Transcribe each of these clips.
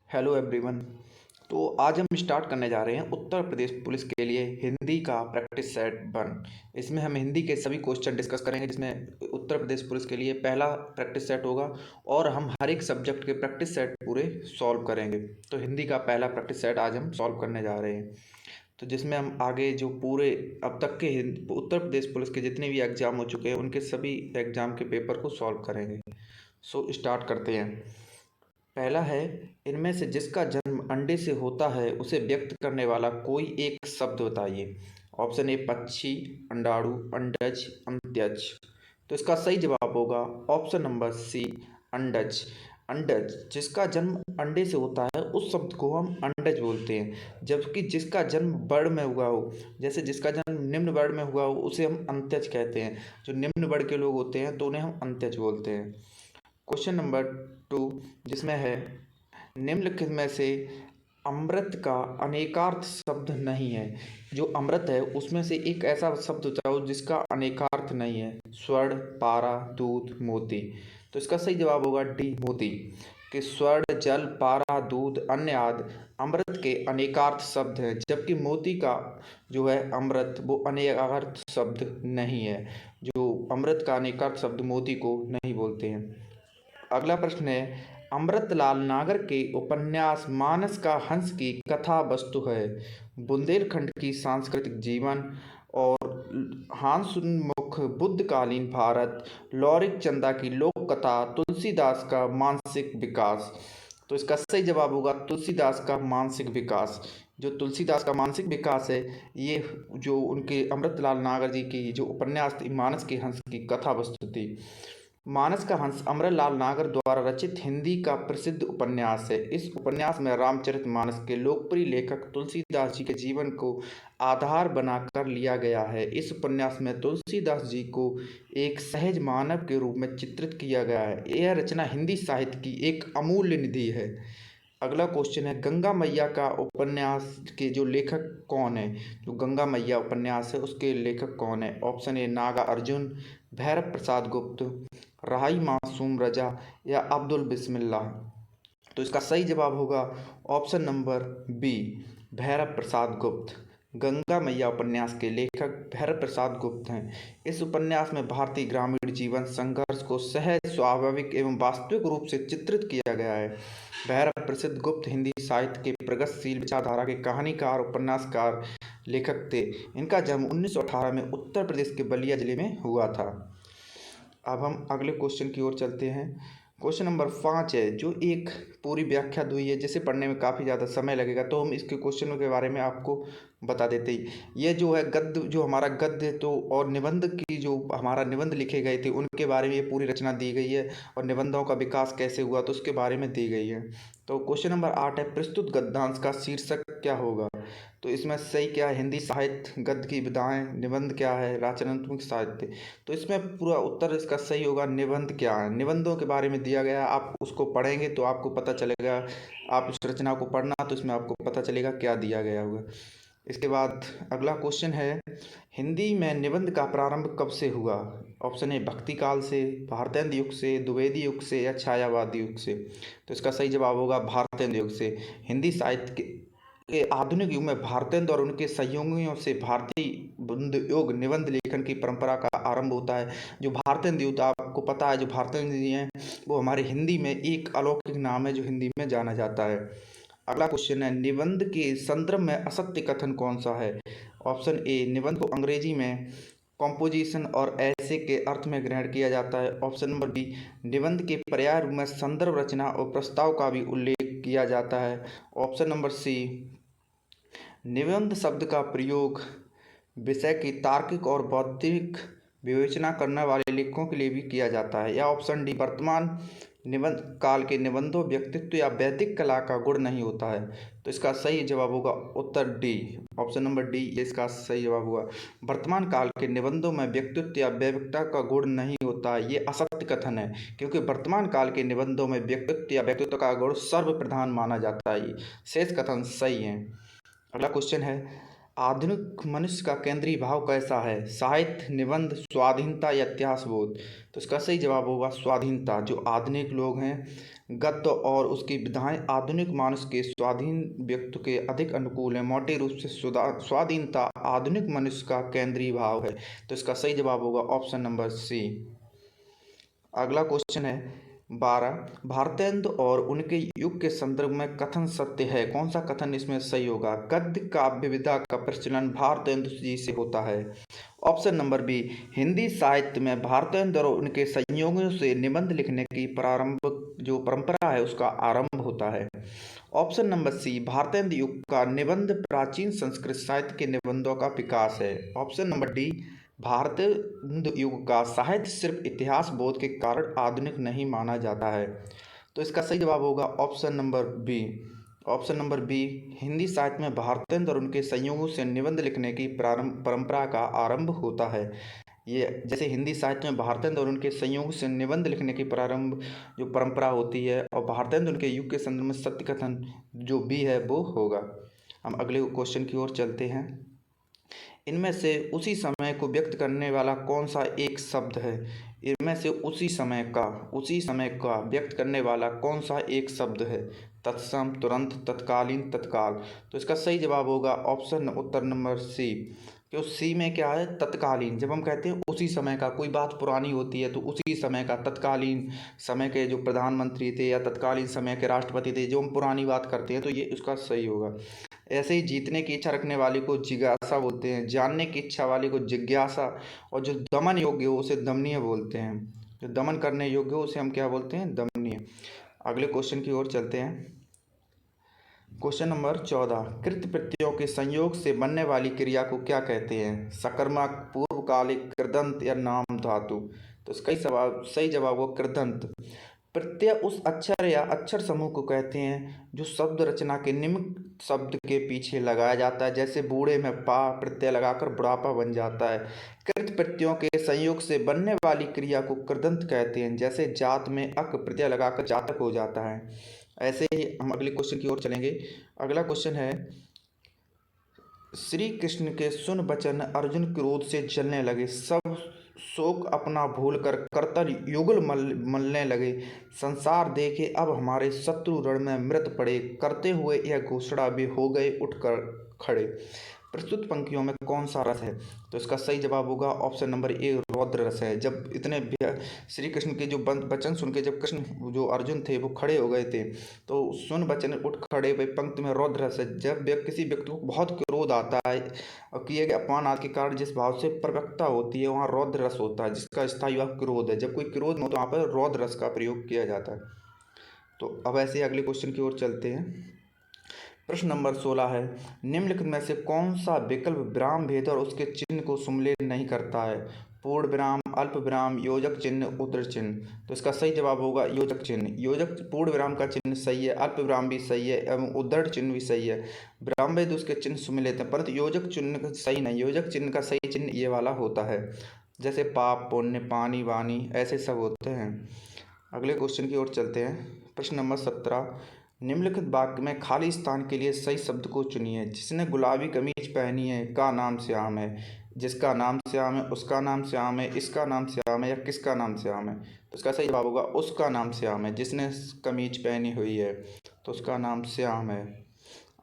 Hello everyone. तो आज हम स्टार्ट करने जा रहे हैं उत्तर प्रदेश पुलिस के लिए हिंदी का प्रैक्टिस सेट 1। इसमें हम हिंदी के सभी क्वेश्चन डिस्कस करेंगे, जिसमें उत्तर प्रदेश पुलिस के लिए पहला प्रैक्टिस सेट होगा और हम हर एक सब्जेक्ट के प्रैक्टिस सेट पूरे सॉल्व करेंगे। तो हिंदी का पहला प्रैक्टिस सेट आज हम सॉल्व करने जा रहे हैं, तो जिसमें हम आगे जो पूरे अब तक के उत्तर प्रदेश पुलिस के जितने भी एग्ज़ाम हो चुके हैं उनके सभी एग्ज़ाम के पेपर को सॉल्व करेंगे। सो स्टार्ट करते हैं। पहला है, इनमें से जिसका जन्म अंडे से होता है उसे व्यक्त करने वाला कोई एक शब्द बताइए। ऑप्शन ए पक्षी, अंडाणु, अंडज, अंत्यज। तो इसका सही जवाब होगा ऑप्शन नंबर सी, अंडज। अंडज, जिसका जन्म अंडे से होता है उस शब्द को हम अंडज बोलते हैं, जबकि जिसका जन्म वर्ण में हुआ हो, जैसे जिसका जन्म निम्न वर्ण में हुआ हो उसे हम अंत्यज कहते हैं। जो निम्न वर्ण के लोग होते हैं तो उन्हें हम अंत्यज बोलते हैं। क्वेश्चन नंबर 2, जिसमें है निम्नलिखित में से अमृत का अनेकार्थ शब्द नहीं है। जो अमृत है उसमें से एक ऐसा शब्द बताओ जिसका अनेकार्थ नहीं है। स्वर्ण, पारा, दूध, मोती। तो इसका सही जवाब होगा डी, मोती। कि स्वर्ण, जल, पारा, दूध, अन्य आदि अमृत के अनेकार्थ शब्द हैं, जबकि मोती का जो है अमृत वो अनेकार्थ शब्द नहीं है। जो अमृत का अनेकार्थ शब्द मोती को नहीं बोलते हैं। अगला प्रश्न है, अमृतलाल नागर के उपन्यास मानस का हंस की कथा वस्तु है। बुंदेलखंड की सांस्कृतिक जीवन और हास्योन्मुख बुद्धकालीन भारत, लौरिक चंदा की लोक कथा, तुलसीदास का मानसिक विकास। तो इसका सही जवाब होगा तुलसीदास का मानसिक विकास। जो तुलसीदास का मानसिक विकास है, ये जो उनके अमृतलाल नागर जी की जो उपन्यास थी मानस के हंस की कथा वस्तु थी। मानस का हंस अमरलाल नागर द्वारा रचित हिंदी का प्रसिद्ध उपन्यास है। इस उपन्यास में रामचरितमानस के लोकप्रिय लेखक तुलसीदास जी के जीवन को आधार बनाकर लिया गया है। इस उपन्यास में तुलसीदास जी को एक सहज मानव के रूप में चित्रित किया गया है। यह रचना हिंदी साहित्य की एक अमूल्य निधि है। अगला क्वेश्चन है, गंगा मैया का उपन्यास के जो लेखक कौन है। जो गंगा मैया उपन्यास है उसके लेखक कौन है। ऑप्शन ए नागा अर्जुन, भैरव प्रसाद गुप्त, राही मासूम रजा या अब्दुल बिस्मिल्लाह। तो इसका सही जवाब होगा ऑप्शन नंबर बी, भैरव प्रसाद गुप्त। गंगा मैया उपन्यास के लेखक भैरव प्रसाद गुप्त हैं। इस उपन्यास में भारतीय ग्रामीण जीवन संघर्ष को सहज, स्वाभाविक एवं वास्तविक रूप से चित्रित किया गया है। भैरव प्रसिद्ध गुप्त हिंदी साहित्य के प्रगतिशील विचारधारा के कहानीकार, उपन्यासकार, लेखक थे। इनका जन्म 1918 में उत्तर प्रदेश के बलिया जिले में हुआ था। अब हम अगले क्वेश्चन की ओर चलते हैं। क्वेश्चन नंबर 5 है, जो एक पूरी व्याख्या हुई है जिसे पढ़ने में काफ़ी ज़्यादा समय लगेगा, तो हम इसके क्वेश्चनों के बारे में आपको बता देते ही। ये जो है गद्य, जो हमारा गद्य तो और निबंध की जो हमारा निबंध लिखे गए थे उनके बारे में ये पूरी रचना दी गई है, और निबंधों का विकास कैसे हुआ तो उसके बारे में दी गई है। तो क्वेश्चन नंबर 8 है, प्रस्तुत गद्यांश का शीर्षक क्या होगा। तो इसमें सही क्या है, हिंदी साहित्य, गद्य की विधाएं, निबंध क्या है, रचनात्मक साहित्य। तो इसमें पूरा उत्तर इसका सही होगा निबंध क्या है। निबंधों के बारे में दिया गया है, आप उसको पढ़ेंगे तो आपको पता चलेगा। आप उस रचना को पढ़ना तो इसमें आपको पता चलेगा क्या दिया गया होगा। इसके बाद अगला क्वेश्चन है, हिंदी में निबंध का प्रारंभ कब से हुआ। ऑप्शन ए भक्ति काल से, भारतेंद्र युग से, द्विवेदी युग से या छायावादी युग से। तो इसका सही जवाब होगा भारतेंद्र युग से। हिंदी साहित्य के आधुनिक युग में भारतेंद्र और उनके सहयोगियों से भारतीय बुंद योग निबंध लेखन की परंपरा का आरंभ होता है। जो भारतेंद्र युग आपको पता है, जो भारतेंद्र जी हैं वो हमारे हिंदी में एक अलौकिक नाम है जो हिंदी में जाना जाता है। अगला क्वेश्चन है, निबंध के संदर्भ में असत्य कथन कौन सा है। ऑप्शन ए, निबंध को अंग्रेजी में कॉम्पोजिशन और ऐसे के अर्थ में ग्रहण किया जाता है। ऑप्शन नंबर बी, निबंध के पर्याय रूप में संदर्भ, रचना और प्रस्ताव का भी उल्लेख किया जाता है। ऑप्शन नंबर सी, निबंध शब्द का प्रयोग विषय की तार्किक और बौद्धिक विवेचना करने वाले लेखकों के लिए भी किया जाता है। या ऑप्शन डी, वर्तमान निबंध काल के निबंधों व्यक्तित्व या वैदिक कला का गुण नहीं होता है। तो इसका सही जवाब होगा उत्तर डी, ऑप्शन नंबर डी, ये इसका सही जवाब होगा। वर्तमान काल के निबंधों में व्यक्तित्व या वैविकता का गुण नहीं होता है, ये असत्य कथन है, क्योंकि वर्तमान काल के निबंधों में व्यक्तित्व या व्यक्तित्व का गुण सर्वप्रधान माना जाता है। शेष कथन सही है। अगला क्वेश्चन है, आधुनिक मनुष्य का केंद्रीय भाव कैसा है? साहित्य, निबंध, स्वाधीनता या इतिहास बोध? तो इसका सही जवाब होगा स्वाधीनता। जो आधुनिक लोग हैं, गद्य और उसकी विधाएं आधुनिक मानस के स्वाधीन व्यक्ति के अधिक अनुकूल हैं। मोटे रूप से स्वाधीनता आधुनिक मनुष्य का केंद्रीय भाव है। तो इसका सही जवाब होगा ऑप्शन नंबर सी। अगला क्वेश्चन है 12। भारतेंदु और उनके युग के संदर्भ में कथन सत्य है। कौन सा कथन इसमें सही होगा? गद्य काव्य विधा का प्रचलन भारतेंदु जी से होता है। ऑप्शन नंबर बी, हिंदी साहित्य में भारतेंदु और उनके संयोगियों से निबंध लिखने की प्रारंभ जो परंपरा है उसका आरंभ होता है। ऑप्शन नंबर सी, भारतेंदु युग का निबंध प्राचीन संस्कृत साहित्य के निबंधों का विकास है। ऑप्शन नंबर डी, भारतेंदु युग का साहित्य सिर्फ इतिहास बोध के कारण आधुनिक नहीं माना जाता है। तो इसका सही जवाब होगा option number B. Option number B, Hindi साहित्य में भारतेंदु और उनके संयोगों से निबंध लिखने की परंपरा का आरंभ होता है। ये जैसे हिंदी साहित्य में भारतेंदु और उनके संयोगों से निबंध लिखने की प्रारंभ जो परंपरा होती है, और भारतेंदु उनके युग के संदर्भ में सत्य कथन जो बी है वो होगा। हम अगले क्वेश्चन की ओर चलते हैं। इनमें से उसी समय को व्यक्त करने वाला कौन सा एक शब्द है? इनमें से उसी समय का व्यक्त करने वाला कौन सा एक शब्द है? तत्सम, तुरंत, तत्कालीन, तत्काल? तो इसका सही जवाब होगा ऑप्शन उत्तर नंबर सी। क्यों? सी में क्या है? तत्कालीन। जब हम कहते हैं उसी समय का, कोई बात पुरानी होती है तो उसी समय का, तत्कालीन समय के जो प्रधानमंत्री थे या तत्कालीन समय के राष्ट्रपति थे, जो हम पुरानी बात करते हैं तो ये उसका सही होगा। ऐसे ही जीतने की इच्छा रखने वाले को जिज्ञासा बोलते हैं, जानने की इच्छा वाले को जिज्ञासा, और जो दमन योग्य हो उसे दमनीय बोलते हैं। जो दमन करने योग्य हो उसे हम क्या बोलते हैं? दमनीय। अगले क्वेश्चन की ओर चलते हैं। Question number 14। कृत प्रत्ययों के संयोग से बनने वाली क्रिया को क्या कहते हैं? सकर्मक, पूर्वकालिक, कृदंत या नाम धातु? तो इसका सही जवाब हो कृदंत। प्रत्यय उस अक्षर या अक्षर समूह को कहते हैं जो शब्द रचना के निम्न शब्द के पीछे लगाया जाता है। जैसे बूढ़े में पा प्रत्यय लगाकर बुढ़ापा बन जाता है। कृत प्रत्ययों के संयोग से बनने वाली क्रिया को कृदंत कहते हैं। जैसे जात में अक प्रत्यय लगाकर जातक हो जाता है। ऐसे ही हम अगले क्वेश्चन की ओर चलेंगे। अगला क्वेश्चन है, श्री कृष्ण के सुन बचन अर्जुन क्रोध से जलने लगे, सब शोक अपना भूल कर करतल युगल मलने लगे, संसार देखे अब हमारे शत्रु रण में मृत पड़े, करते हुए यह घोषणा भी हो गए उठकर खड़े। प्रस्तुत पंक्तियों में कौन सा रस है? तो इसका सही जवाब होगा ऑप्शन नंबर ए, रौद्र रस है। जब इतने श्री कृष्ण के जो वचन सुन के जब कृष्ण जो अर्जुन थे वो खड़े हो गए थे, तो सुन वचन उठ खड़े हुए पंक्ति में रौद्र रस है। जब किसी व्यक्ति को बहुत क्रोध आता है और किए गए अपमान आदि के कारण जिस भाव से प्रवक्ता होती है वहाँ रौद्र रस होता है, जिसका स्थायी भाव क्रोध है। जब कोई क्रोध में हो तो वहाँ पर रौद्र रस का प्रयोग किया जाता है। तो अब ऐसे अगले क्वेश्चन की ओर चलते हैं। प्रश्न नंबर 16 है, निम्नलिखित में से कौन सा विकल्प विराम भेद और उसके चिन्ह को सम्मिलित नहीं करता है? पूर्ण विराम, अल्प विराम, योजक चिन्ह, उद्धृत चिन्ह? तो इसका सही जवाब होगा योजक चिन्ह। योजक पूर्ण विराम का चिन्ह सही है, अल्प विराम भी सही है एवं उद्धृत चिन्ह भी सही है। विराम भेद उसके चिन्ह सम्मिलित हैं, परंतु योजक चिन्ह सही नहीं। योजक चिन्ह का सही चिन्ह ये वाला होता है, जैसे पाप, पुण्य, पानी, वाणी, ऐसे सब होते हैं। अगले क्वेश्चन की ओर चलते हैं। प्रश्न नंबर 17, निम्नलिखित वाक्य में खाली स्थान के लिए सही शब्द को चुनिए। जिसने गुलाबी कमीज पहनी है का नाम श्याम है, जिसका नाम श्याम है, उसका नाम श्याम है, इसका नाम श्याम है या किसका नाम श्याम है? तो इसका सही जवाब होगा उसका नाम श्याम है। जिसने कमीज पहनी हुई है तो उसका नाम श्याम है।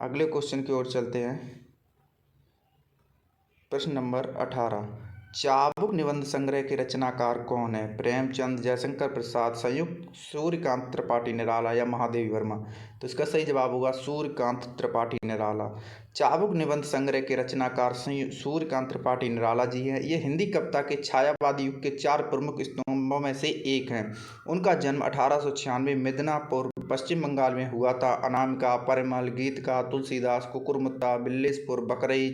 अगले क्वेश्चन की ओर चलते हैं। प्रश्न नंबर 18, चाबुक निबंध संग्रह के रचनाकार कौन है? प्रेमचंद, जयशंकर प्रसाद, संयुक्त, सूर्यकांत त्रिपाठी निराला या महादेवी वर्मा? तो इसका सही जवाब होगा सूर्यकांत त्रिपाठी निराला। चाबुक निबंध संग्रह के रचनाकार सूर्यकांत त्रिपाठी निराला जी हैं। ये हिंदी कविता के छायावादी युग के 4 प्रमुख स्तंभों में से एक हैं। उनका जन्म 1896 मिदनापुर पश्चिम बंगाल में हुआ था। अनामिका, परिमल, गीतका, तुलसीदास, कुकुरमुत्ता, बिल्लेसपुर, बकरई,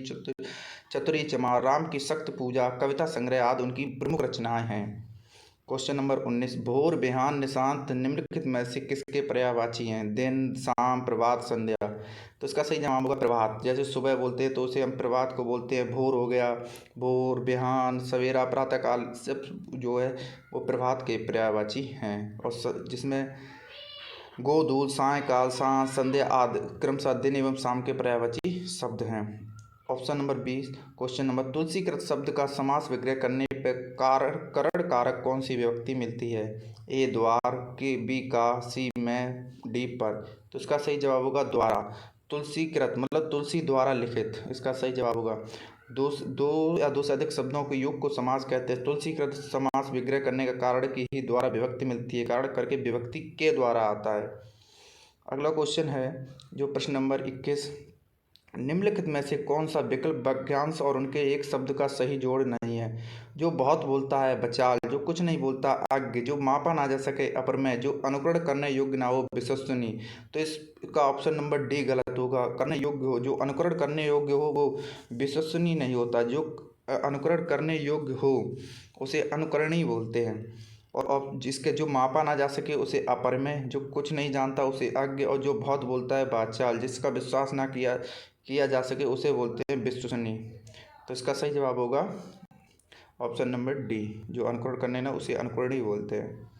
चतुरी चमार, राम की सख्त पूजा, कविता संग्रह आदि उनकी प्रमुख रचनाएं हैं। क्वेश्चन नंबर 19, भोर, बिहान, निशांत निम्नलिखित में से किसके पर्यायवाची हैं? दिन, शाम, प्रभात, संध्या? तो इसका सही जवाब होगा प्रभात। जैसे सुबह बोलते हैं तो उसे हम प्रभात को बोलते हैं। भोर हो गया, भोर, बिहान, सवेरा, प्रातःकाल सब जो है वो प्रभात के पर्यायवाची हैं। और जिसमें गोधूल, सायंकाल, सांझ, संध्या आदि क्रमशः दिन एवं शाम के पर्यायवाची शब्द हैं। Option number 20। क्वेश्चन नंबर, तुलसीकृत शब्द का समास विग्रह करने पर करण कारक कौन सी विभक्ति मिलती है? ए द्वार, के बी का, सी में, डी पर। तो इसका सही जवाब होगा द्वारा। तुलसीकृत मतलब तुलसी द्वारा लिखित, इसका सही जवाब होगा। दो या दो से अधिक शब्दों के योग को समास कहते हैं। तुलसीकृत समास विग्रह करने का कारण की ही द्वारा विभक्ति मिलती है, कारण करके विभक्ति के द्वारा आता है। अगला क्वेश्चन है जो प्रश्न नंबर 21, निम्नलिखित में से कौन सा विकल्प वाक्यांश और उनके एक शब्द का सही जोड़ नहीं है? जो बहुत बोलता है बचाल, जो कुछ नहीं बोलता आज्ञ, जो मापा ना जा सके अप्रमेय, जो अनुकरण करने योग्य ना हो विश्वसनीय। तो इसका ऑप्शन नंबर डी गलत होगा। करने योग्य हो, जो अनुकरण करने योग्य हो वो विश्वसनीय नहीं होता। जो अनुकरण करने योग्य हो उसे अनुकरणीय बोलते हैं। और जिसके जो मापा ना जा सके उसे अपरमेय, जो कुछ नहीं जानता उसे अज्ञ, और जो बहुत बोलता है बाचाल, जिसका विश्वास ना किया जा सके उसे बोलते हैं विश्वसनीय। तो इसका सही जवाब होगा ऑप्शन नंबर डी, जो अनुकरण करने ना उसे अनुकरणीय बोलते हैं।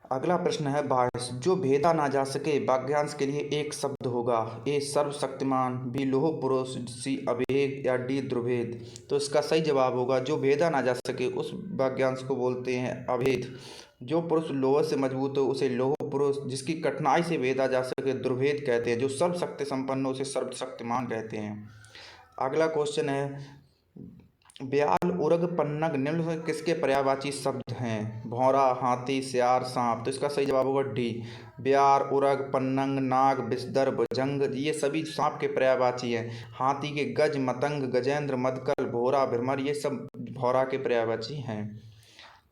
अगला प्रश्न है 22, जो भेदा ना जा सके वाक्यांश के लिए एक शब्द होगा? ए सर्वशक्तिमान, बी लोह पुरुष, सी अभेद या डी ध्रुवेद। तो इसका सही जवाब होगा जो भेदा ना जा सके उस वाक्यांश को बोलते हैं अभेद। जो पुरुष लोह से मजबूत हो उसे लोह पुरुष, जिसकी कठिनाई से भेदा जा सके ध्रुवेद कहते हैं, जो सर्वशक्ति संपन्न हो उसे सर्वशक्तिमान कहते हैं। अगला क्वेश्चन है, ब्याल, उरग, पन्नग निम्न में किसके पर्यायवाची शब्द हैं? भौरा, हाथी, सियार, सांप। तो इसका सही जवाब होगा डी, ब्यार, उरग, पन्नग, नाग, विषधर, भुजंग, ये सभी सांप के पर्यायवाची हैं। हाथी के गज, मतंग, गजेंद्र, मदकल, भोरा, भ्रमर, ये सब भौरा के पर्यायवाची हैं।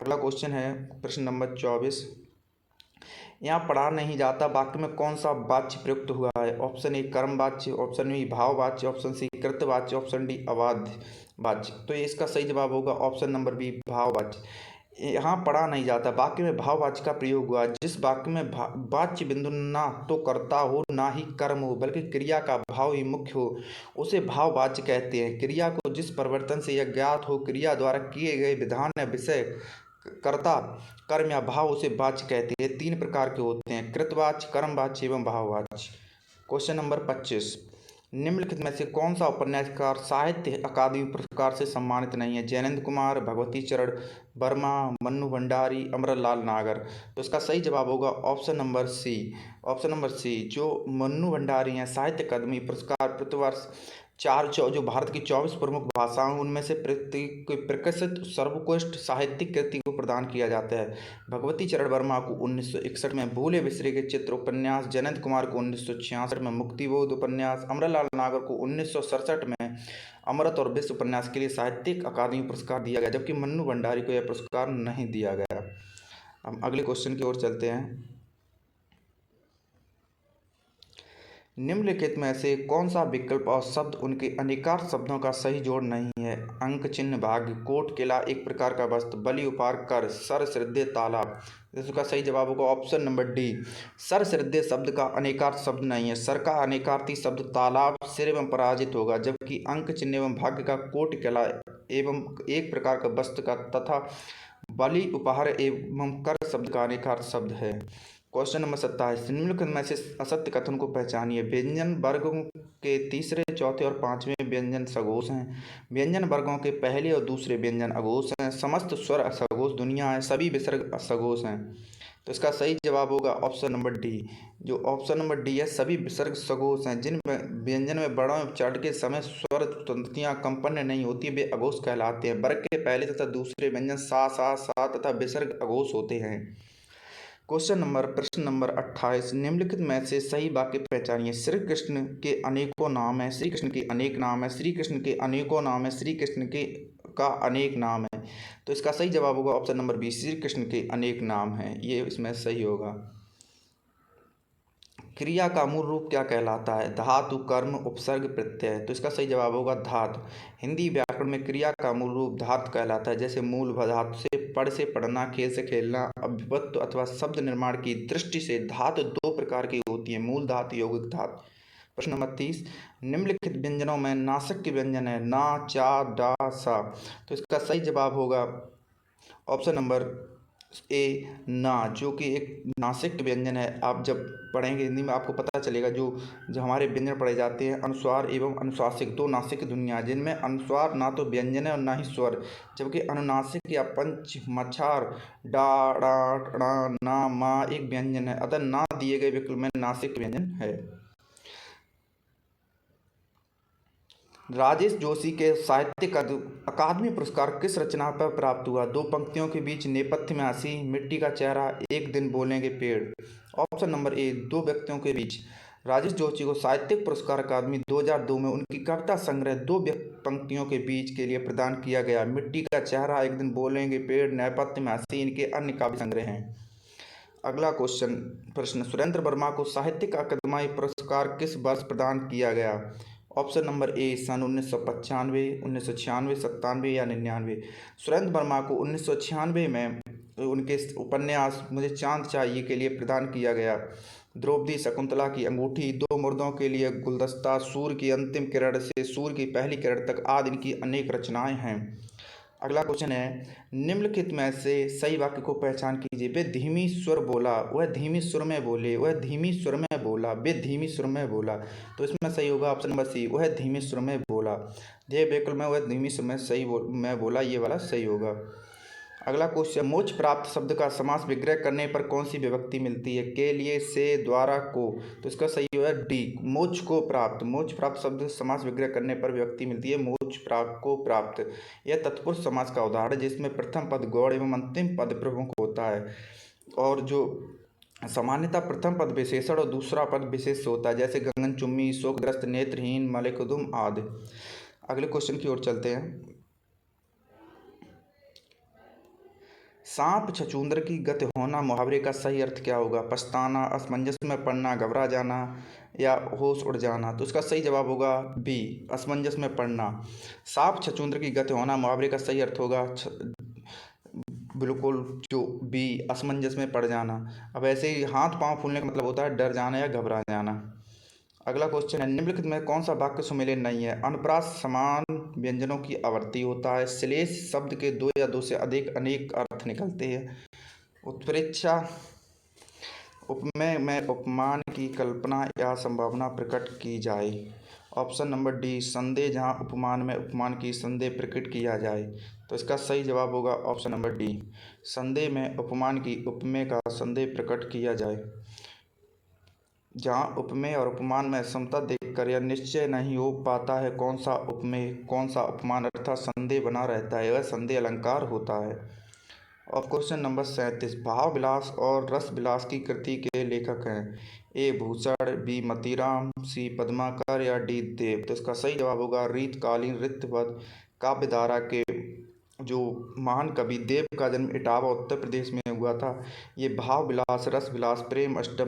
अगला क्वेश्चन है प्रश्न नंबर 24, यहाँ पढ़ा नहीं जाता वाक्य में कौन सा वाच्य प्रयुक्त हुआ है? ऑप्शन ए कर्म वाच्य, ऑप्शन बी भाव वाच्य, ऑप्शन सी कृत वाच्य, ऑप्शन डी अवाध्य वाच्य। तो ये इसका सही जवाब होगा ऑप्शन नंबर बी भाव वाच्य। यहाँ पढ़ा नहीं जाता वाक्य में भाव वाच्य का प्रयोग हुआ। जिस वाक्य में वाच्य बिंदु ना तो कर्ता हो ना ही कर्म हो बल्कि क्रिया का भाव ही मुख्य हो उसे भाव वाच्य कहते हैं। क्रिया को जिस परिवर्तन से यह ज्ञात हो क्रिया द्वारा किए गए विधान या विषय, कर्ता, कर्म या भाव उसे वाच्य कहते हैं। तीन प्रकार के होते हैं, कृतवाच्य, कर्मवाच्य एवं भाववाच्य। क्वेश्चन नंबर 25, निम्नलिखित में से कौन सा उपन्यासकार साहित्य अकादमी पुरस्कार से सम्मानित नहीं है? जैनेन्द्र कुमार, भगवती चरण वर्मा, मन्नू भंडारी, अमरलाल नागर। तो इसका सही जवाब होगा option number C. Option number C, जो मन्नू भंडारी हैं साहित्य अकादमी पुरस्कार प्रतिवर्ष जो भारत की 24 प्रमुख भाषाओं उनमें से प्रकाशित सर्वोत्कृष्ट साहित्यिक कृति को प्रदान किया जाता है। भगवती चरण वर्मा को 1961 में भूले बिसरे के चित्र उपन्यास, जयंत कुमार को 1966 में मुक्तिबोध उपन्यास, अमरलाल नागर को 1967 में अमृत और विश्व उपन्यास के लिए साहित्यिक अकादमी पुरस्कार दिया गया, जबकि मन्नू भंडारी को यह पुरस्कार नहीं दिया गया। हम अगले क्वेश्चन की ओर चलते हैं। निम्नलिखित में से कौन सा विकल्प और शब्द उनके अनेकार्थ शब्दों का सही जोड़ नहीं है? अंक, चिन्ह, भाग्य, कोट, किला, एक प्रकार का वस्त्र, बलि, उपहार, कर, सर, श्रद्धेय, तालाब। इसका सही जवाब होगा ऑप्शन नंबर डी, सर श्रद्धेय शब्द का अनेकार्थ शब्द नहीं है। सर का अनेकार्थी शब्द तालाब, सिर एवं पराजित होगा, जबकि अंक, चिन्ह एवं भाग्य का कोट, किला एवं एक प्रकार का वस्त्र का तथा बलि, उपहार एवं कर शब्द का अनेकार्थ शब्द है। क्वेश्चन नंबर 27, निम्नलिखित में से असत्य कथन को पहचानिए। व्यंजन वर्गों के तीसरे, चौथे और पांचवें व्यंजन सघोष हैं। व्यंजन वर्गों के पहले और दूसरे व्यंजन अघोष हैं। समस्त स्वर सघोष दुनिया है, सभी विसर्ग सघोष हैं। तो इसका सही जवाब होगा ऑप्शन नंबर डी, जो ऑप्शन नंबर डी है, सभी विसर्ग सघोष हैं। जिन व्यंजन में वर्णों में उच्चारण के समय स्वर तंतुओं कंपन नहीं होती वे अघोष कहलाते हैं। वर्ग के पहले तथा दूसरे व्यंजन सा, सा, सा तथा विसर्ग अघोष होते हैं। प्रश्न नंबर 28, निम्नलिखित में से सही वाक्य पहचानिए। श्री कृष्ण के अनेकों नाम है, श्री कृष्ण के अनेक नाम है, श्री कृष्ण के अनेकों नाम है, श्री कृष्ण के का अनेक नाम है। तो इसका सही जवाब होगा option number B, Shri Krishna के अनेक नाम है, ये इसमें सही होगा। क्रिया का मूल रूप क्या कहलाता है? धातु, कर्म, उपसर्ग, प्रत्यय। तो इसका सही जवाब होगा धातु। हिंदी व्याकरण में क्रिया का मूल रूप धातु कहलाता है। जैसे मूल धातु से पढ़ से पढ़ना, खेल से खेलना। अभिव्यक्ति अथवा शब्द निर्माण की दृष्टि से धातु दो प्रकार की होती है, मूल धातु, यौगिक धातु। प्रश्न नंबर 30, निम्नलिखित व्यंजनों में नासिक के व्यंजन है ना, चा, डा, सा। तो इसका सही जवाब होगा ऑप्शन नंबर ए ना, जो कि एक नासिक व्यंजन है। आप जब पढ़ेंगे हिंदी में आपको पता चलेगा, जो जो हमारे व्यंजन पढ़े जाते हैं अनुस्वार एवं अनुशासिक, दो नासिक ध्वनियाँ, जिनमें अनुस्वार ना तो व्यंजन है और ना ही स्वर, जबकि अनुनासिक या पंच मछार डा डा ड़ा ना मा एक व्यंजन है, अतः ना दिए गए विकल्प में नासिक व्यंजन है। राजेश जोशी के साहित्यिक अकादमी पुरस्कार किस रचना पर प्राप्त हुआ? दो पंक्तियों के बीच नेपथ्य में हंसी, मिट्टी का चेहरा, एक दिन बोलेंगे पेड़। ऑप्शन नंबर ए, दो व्यक्तियों के बीच। राजेश जोशी को साहित्यिक पुरस्कार अकादमी 2002 में उनकी कविता संग्रह दो पंक्तियों के बीच के लिए प्रदान किया गया। मिट्टी का चेहरा, एक दिन बोलेंगे पेड़, नेपथ्य में हंसी इनके अन्य काव्य संग्रह हैं। अगला प्रश्न, सुरेंद्र वर्मा को साहित्यिक अकादमी पुरस्कार किस वर्ष प्रदान किया गया? ऑप्शन नंबर ए, सन 1995, 1996, 97 या 99। सुरेंद्र वर्मा को 1996 में उनके उपन्यास मुझे चांद चाहिए के लिए प्रदान किया गया। द्रौपदी, शकुंतला की अंगूठी, दो मुर्दों के लिए गुलदस्ता, सूर्य की अंतिम किरण से सूर्य की पहली किरण तक आदि इनकी अनेक रचनाएं हैं। अगला क्वेश्चन है, निम्नलिखित में से सही वाक्य को पहचान कीजिए। वे धीमी स्वर बोला, वह धीमी सुर में बोले, वह धीमी सुर में बोला, वे धीमी सुर में बोला। तो इसमें सही होगा ऑप्शन नंबर सी, वह धीमी सुर में बोला। ध्येय विकल्प में वह धीमी सुर में में बोला, ये वाला सही होगा। अगला क्वेश्चन, मोक्ष प्राप्त शब्द का समास विग्रह करने पर कौन सी विभक्ति मिलती है? के लिए, से, द्वारा, को। तो इसका सही है डी, मोक्ष को प्राप्त। मोक्ष प्राप्त शब्द समास विग्रह करने पर विभक्ति मिलती है मोक्ष प्राप्त को प्राप्त। यह तत्पुरुष समास का उदाहरण है, जिसमें प्रथम पद गौड़ एवं अंतिम पद प्रमुख होता है, और जो सामान्यतः प्रथम पद विशेषण और दूसरा पद विशेष होता है, जैसे गगनचुम्बी, शोकग्रस्त, नेत्रहीन, मलिकुदुम आदि। अगले क्वेश्चन की ओर चलते हैं। सांप छछूंदर की गति होना मुहावरे का सही अर्थ क्या होगा? पछताना, असमंजस में पड़ना, घबरा जाना या होश उड़ जाना। तो इसका सही जवाब होगा बी, असमंजस में पड़ना। सांप छछूंदर की गति होना मुहावरे का सही अर्थ होगा बिल्कुल जो बी, असमंजस में पड़ जाना। अब ऐसे ही हाथ पांव फूलने का मतलब होता है डर जाना या घबरा जाना। अगला क्वेश्चन है, निम्नलिखित में कौन सा वाक्य सुमेलित नहीं है? अनुप्रास समान व्यंजनों की आवर्ती होता है। श्लेष शब्द के दो या दो से अधिक अनेक अर्थ निकलते हैं। उत्प्रेक्षा, उपमेय में उपमान की कल्पना या संभावना प्रकट की जाए। ऑप्शन नंबर डी, संदेह, जहाँ उपमान में उपमान की संदेह प्रकट किया जाए। तो इसका सही जवाब होगा ऑप्शन नंबर डी, संदेह में उपमान की उपमेय का संदेह प्रकट किया जाए। जहाँ उपमेय और उपमान में समता देखकर यह निश्चय नहीं हो पाता है कौन सा उपमेय कौन सा उपमान, अर्थात संदेह बना रहता है, वह संदेह अलंकार होता है। और क्वेश्चन नंबर 37, भाव विलास और रस विलास की कृति के लेखक हैं? ए भूषण, बी मतीराम, सी पद्माकर या डी देव। तो इसका सही जवाब होगा रीतकालीन ऋतुवत काव्यधारा के जो महान कवि देव का जन्म इटावा उत्तर प्रदेश में हुआ था। ये भाव विलास, रस विलास, प्रेम अष्टक